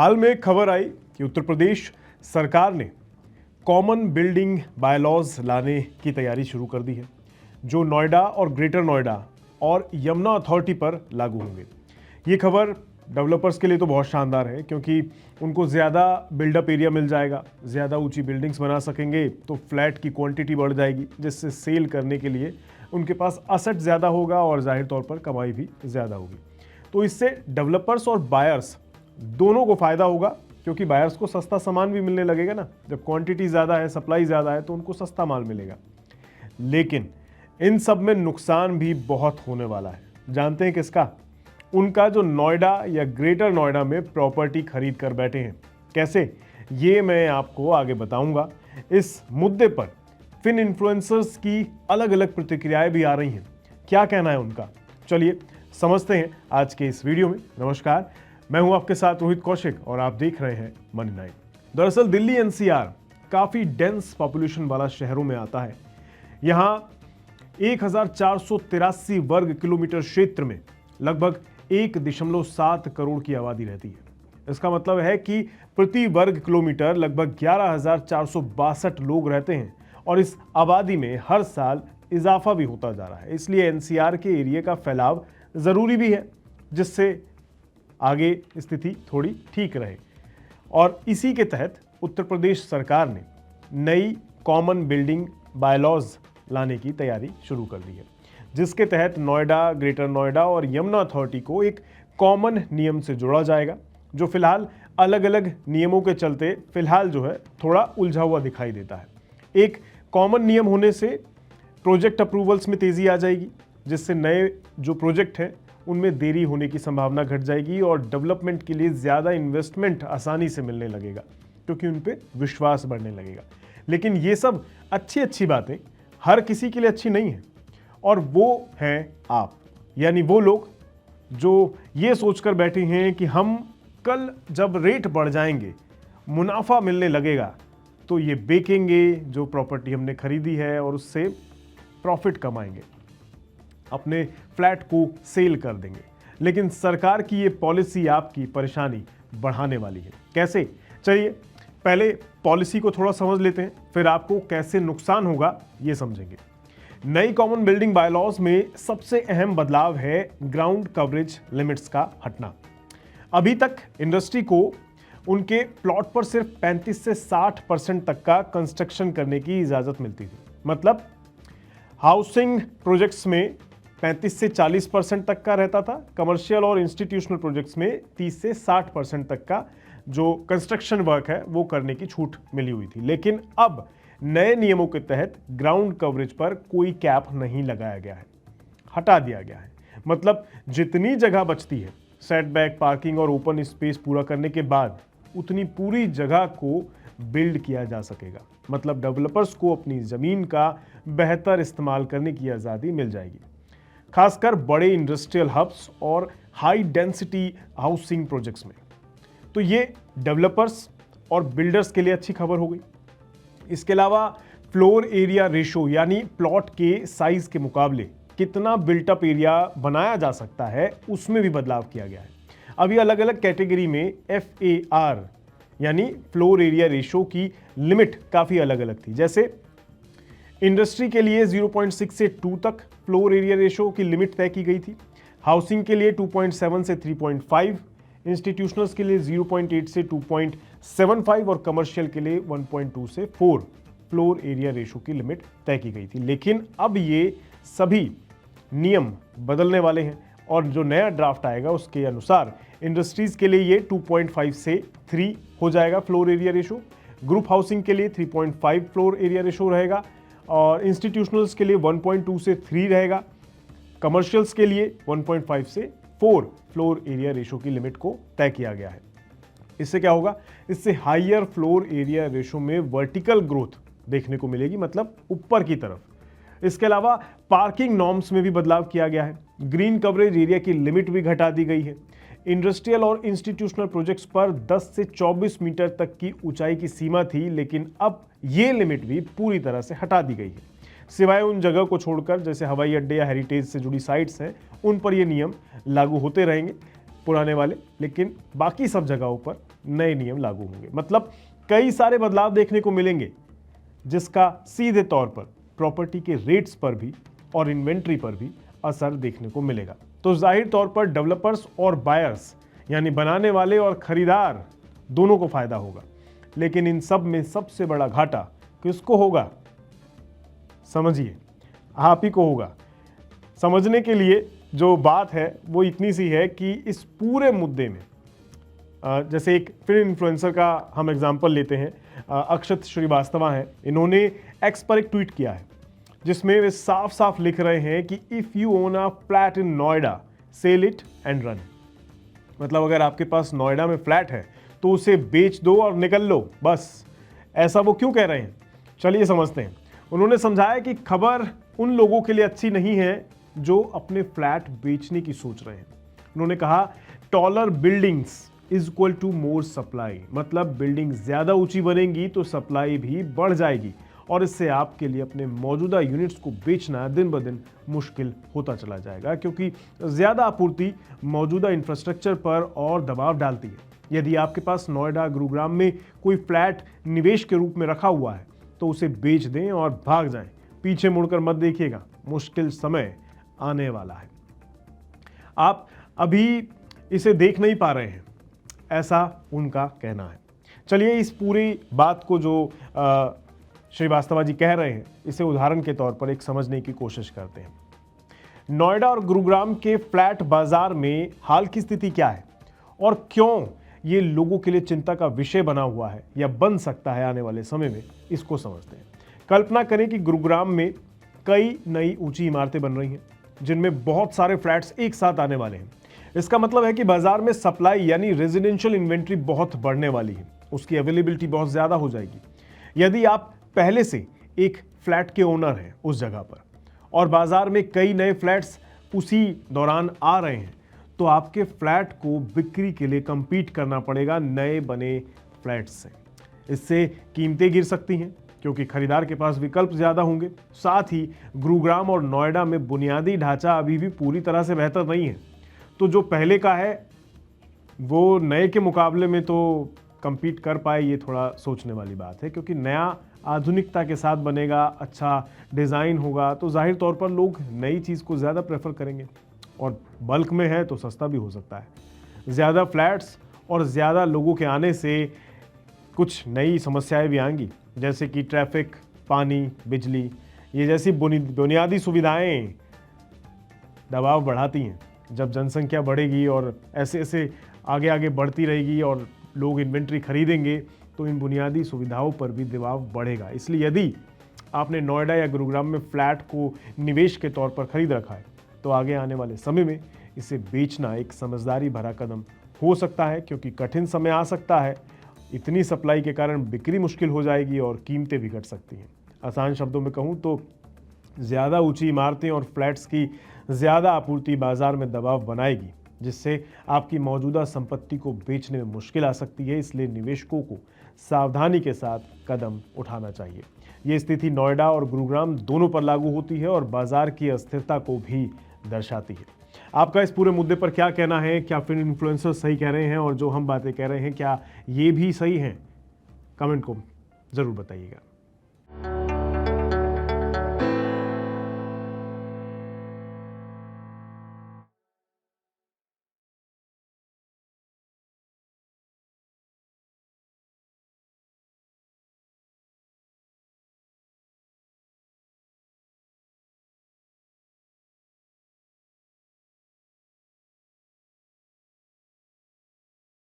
हाल में खबर आई कि उत्तर प्रदेश सरकार ने कॉमन बिल्डिंग बायलॉज लाने की तैयारी शुरू कर दी है, जो नोएडा और ग्रेटर नोएडा और यमुना अथॉरिटी पर लागू होंगे। ये खबर डेवलपर्स के लिए तो बहुत शानदार है, क्योंकि उनको ज़्यादा बिल्डअप एरिया मिल जाएगा, ज़्यादा ऊंची बिल्डिंग्स बना सकेंगे, तो फ्लैट की क्वांटिटी बढ़ जाएगी, जिससे सेल करने के लिए उनके पास असेट ज़्यादा होगा और जाहिर तौर पर कमाई भी ज़्यादा होगी। तो इससे डेवलपर्स और बायर्स दोनों को फ़ायदा होगा, क्योंकि बायर्स को सस्ता सामान भी मिलने लगेगा ना। जब क्वांटिटी ज़्यादा है, सप्लाई ज़्यादा है, तो उनको सस्ता माल मिलेगा। लेकिन इन सब में नुकसान भी बहुत होने वाला है। जानते हैं किसका? उनका जो नोएडा या ग्रेटर नोएडा में प्रॉपर्टी खरीद कर बैठे हैं। कैसे, ये मैं आपको आगे बताऊंगा। इस मुद्दे पर फिन इन्फ्लुएंसर्स की अलग अलग प्रतिक्रियाएं भी आ रही हैं। क्या कहना है उनका, चलिए समझते हैं आज के इस वीडियो में। नमस्कार, मैं हूं आपके साथ रोहित कौशिक और आप देख रहे हैं मनी 9। दरअसल दिल्ली एनसीआर काफ़ी डेंस पॉपुलेशन वाला शहरों में आता है। यहाँ 1483 वर्ग किलोमीटर क्षेत्र में लगभग 1.7 करोड़ की आबादी रहती है। इसका मतलब है कि प्रति वर्ग किलोमीटर लगभग 11,462 लोग रहते हैं और इस आबादी में हर साल इजाफा भी होता जा रहा है। इसलिए एनसीआर के एरिया का फैलाव ज़रूरी भी है, जिससे आगे स्थिति थोड़ी ठीक रहे। और इसी के तहत उत्तर प्रदेश सरकार ने नई कॉमन बिल्डिंग बायलॉज लाने की तैयारी शुरू कर दी है, जिसके तहत नोएडा, ग्रेटर नोएडा और यमुना अथॉरिटी को एक कॉमन नियम से जोड़ा जाएगा, जो फिलहाल अलग अलग नियमों के चलते फिलहाल जो है थोड़ा उलझा हुआ दिखाई देता है। एक कॉमन नियम होने से प्रोजेक्ट अप्रूवल्स में तेज़ी आ जाएगी, जिससे नए जो प्रोजेक्ट हैं उनमें देरी होने की संभावना घट जाएगी और डेवलपमेंट के लिए ज़्यादा इन्वेस्टमेंट आसानी से मिलने लगेगा, क्योंकि उन पे विश्वास बढ़ने लगेगा। लेकिन ये सब अच्छी बातें हर किसी के लिए अच्छी नहीं है, और वो हैं आप, यानी वो लोग जो ये सोचकर बैठे हैं कि हम कल जब रेट बढ़ जाएंगे, मुनाफा मिलने लगेगा, तो ये बेचेंगे जो प्रॉपर्टी हमने खरीदी है और उससे प्रॉफिट कमाएंगे, अपने फ्लैट को सेल कर देंगे। लेकिन सरकार की ये पॉलिसी आपकी परेशानी बढ़ाने वाली है। कैसे? चलिए पहले पॉलिसी को थोड़ा समझ लेते हैं, फिर आपको कैसे नुकसान होगा ये समझेंगे। नई कॉमन बिल्डिंग बायलॉज में सबसे अहम बदलाव है ग्राउंड कवरेज लिमिट्स का हटना। अभी तक इंडस्ट्री को उनके प्लॉट पर सिर्फ 35 से 60% तक का कंस्ट्रक्शन करने की इजाज़त मिलती थी। मतलब हाउसिंग प्रोजेक्ट्स में 35 से 40% तक का रहता था, कमर्शियल और इंस्टीट्यूशनल प्रोजेक्ट्स में 30 से 60% तक का जो कंस्ट्रक्शन वर्क है वो करने की छूट मिली हुई थी। लेकिन अब नए नियमों के तहत ग्राउंड कवरेज पर कोई कैप नहीं लगाया गया है, हटा दिया गया है। मतलब जितनी जगह बचती है सेटबैक, पार्किंग और ओपन स्पेस पूरा करने के बाद, उतनी पूरी जगह को बिल्ड किया जा सकेगा। मतलब डेवलपर्स को अपनी ज़मीन का बेहतर इस्तेमाल करने की आज़ादी मिल जाएगी, खासकर बड़े इंडस्ट्रियल हब्स और हाई डेंसिटी हाउसिंग प्रोजेक्ट्स में। तो ये डेवलपर्स और बिल्डर्स के लिए अच्छी खबर हो गई। इसके अलावा फ्लोर एरिया रेशो, यानी प्लॉट के साइज के मुकाबले कितना बिल्टअप एरिया बनाया जा सकता है, उसमें भी बदलाव किया गया है। अभी अलग अलग कैटेगरी में FAR यानी फ्लोर एरिया रेशो की लिमिट काफ़ी अलग अलग थी। जैसे इंडस्ट्री के लिए 0.6 से 2 तक फ्लोर एरिया रेशो की लिमिट तय की गई थी। हाउसिंग के लिए 2.7 से 3.5, इंस्टीट्यूशनल्स के लिए 0.8 से 2.75 और कमर्शियल के लिए 1.2 से 4 फ्लोर एरिया रेशो की लिमिट तय की गई थी। लेकिन अब ये सभी नियम बदलने वाले हैं और जो नया ड्राफ्ट आएगा उसके अनुसार इंडस्ट्रीज के लिए ये 2.5 से 3 हो जाएगा floor area ratio, group housing के लिए 3.5 फ्लोर एरिया रेशो रहेगा और इंस्टीट्यूशनल्स के लिए 1.2 से 3 रहेगा, कमर्शियल्स के लिए 1.5 से 4 फ्लोर एरिया रेशो की लिमिट को तय किया गया है। इससे क्या होगा? इससे हाइयर फ्लोर एरिया रेशो में वर्टिकल ग्रोथ देखने को मिलेगी, मतलब ऊपर की तरफ। इसके अलावा पार्किंग नॉर्म्स में भी बदलाव किया गया है। ग्रीन कवरेज एरिया की लिमिट भी घटा दी गई है। इंडस्ट्रियल और इंस्टीट्यूशनल प्रोजेक्ट्स पर 10 से 24 मीटर तक की ऊंचाई की सीमा थी, लेकिन अब ये लिमिट भी पूरी तरह से हटा दी गई है, सिवाय उन जगह को छोड़कर जैसे हवाई अड्डे या हेरिटेज से जुड़ी साइट्स हैं, उन पर ये नियम लागू होते रहेंगे पुराने वाले, लेकिन बाकी सब जगहों पर नए नियम लागू होंगे। मतलब कई सारे बदलाव देखने को मिलेंगे, जिसका सीधे तौर पर प्रॉपर्टी के रेट्स पर भी और इन्वेंट्री पर भी असर देखने को मिलेगा। तो जाहिर तौर पर डेवलपर्स और बायर्स यानी बनाने वाले और खरीदार दोनों को फायदा होगा। लेकिन इन सब में सबसे बड़ा घाटा किसको होगा? समझिए, आप ही को होगा। समझने के लिए जो बात है वो इतनी सी है कि इस पूरे मुद्दे में जैसे एक फिल्म इन्फ्लुएंसर का हम एग्जांपल लेते हैं, अक्षत श्रीवास्तव हैं। इन्होंने एक्स पर एक ट्वीट किया है जिसमें वे साफ साफ लिख रहे हैं कि if you own a flat in Noida sell it and run. मतलब अगर आपके पास नोएडा में फ्लैट है तो उसे बेच दो और निकल लो, बस। ऐसा वो क्यों कह रहे हैं, चलिए समझते हैं। उन्होंने समझाया कि खबर उन लोगों के लिए अच्छी नहीं है जो अपने फ्लैट बेचने की सोच रहे हैं। उन्होंने कहा taller buildings is equal to more supply. मतलब बिल्डिंग ज्यादा ऊंची बनेगी तो सप्लाई भी बढ़ जाएगी और इससे आपके लिए अपने मौजूदा यूनिट्स को बेचना दिन ब दिन मुश्किल होता चला जाएगा, क्योंकि ज्यादा आपूर्ति मौजूदा इंफ्रास्ट्रक्चर पर और दबाव डालती है। यदि आपके पास नोएडा गुरुग्राम में कोई फ्लैट निवेश के रूप में रखा हुआ है तो उसे बेच दें और भाग जाएं। पीछे मुड़कर मत देखिएगा, मुश्किल समय आने वाला है। आप अभी इसे देख नहीं पा रहे हैं, ऐसा उनका कहना है। चलिए इस पूरी बात को जो श्रीवास्तव जी कह रहे हैं, इसे उदाहरण के तौर पर एक समझने की कोशिश करते हैं। नोएडा और गुरुग्राम के फ्लैट बाजार में हाल की स्थिति क्या है और क्यों ये लोगों के लिए चिंता का विषय बना हुआ है या बन सकता है आने वाले समय में, इसको समझते हैं। कल्पना करें कि गुरुग्राम में कई नई ऊंची इमारतें बन रही हैं जिनमें बहुत सारे फ्लैट्स एक साथ आने वाले हैं। इसका मतलब है कि बाजार में सप्लाई यानी रेजिडेंशियल इन्वेंट्री बहुत बढ़ने वाली है, उसकी अवेलेबिलिटी बहुत ज़्यादा हो जाएगी। यदि आप पहले से एक फ्लैट के ओनर हैं उस जगह पर और बाजार में कई नए फ्लैट्स उसी दौरान आ रहे हैं, तो आपके फ्लैट को बिक्री के लिए compete करना पड़ेगा नए बने फ्लैट्स से। इससे कीमतें गिर सकती हैं क्योंकि खरीदार के पास विकल्प ज़्यादा होंगे। साथ ही गुरुग्राम और नोएडा में बुनियादी ढांचा अभी भी पूरी तरह से बेहतर नहीं है, तो जो पहले का है वो नए के मुकाबले में तो compete कर पाए, ये थोड़ा सोचने वाली बात है। क्योंकि नया आधुनिकता के साथ बनेगा, अच्छा डिज़ाइन होगा, तो जाहिर तौर पर लोग नई चीज़ को ज़्यादा प्रेफर करेंगे और बल्क में है तो सस्ता भी हो सकता है। ज़्यादा फ्लैट्स और ज़्यादा लोगों के आने से कुछ नई समस्याएं भी आएंगी, जैसे कि ट्रैफिक, पानी, बिजली, ये जैसी बुनियादी सुविधाएं दबाव बढ़ाती हैं। जब जनसंख्या बढ़ेगी और ऐसे ऐसे आगे आगे बढ़ती रहेगी और लोग इन्वेंट्री खरीदेंगे तो इन बुनियादी सुविधाओं पर भी दबाव बढ़ेगा। इसलिए यदि आपने नोएडा या गुरुग्राम में फ्लैट को निवेश के तौर पर खरीद रखा है तो आगे आने वाले समय में इसे बेचना एक समझदारी भरा कदम हो सकता है, क्योंकि कठिन समय आ सकता है। इतनी सप्लाई के कारण बिक्री मुश्किल हो जाएगी और कीमतें भी घट सकती हैं। आसान शब्दों में कहूँ तो ज़्यादा ऊंची इमारतें और फ्लैट्स की ज़्यादा आपूर्ति बाजार में दबाव बनाएगी, जिससे आपकी मौजूदा संपत्ति को बेचने में मुश्किल आ सकती है। इसलिए निवेशकों को सावधानी के साथ कदम उठाना चाहिए। ये स्थिति नोएडा और गुरुग्राम दोनों पर लागू होती है और बाजार की अस्थिरता को भी दर्शाती है। आपका इस पूरे मुद्दे पर क्या कहना है? क्या फिल्म इन्फ्लुएंसर सही कह रहे हैं और जो हम बातें कह रहे हैं क्या ये भी सही हैं? कमेंट को ज़रूर बताइएगा।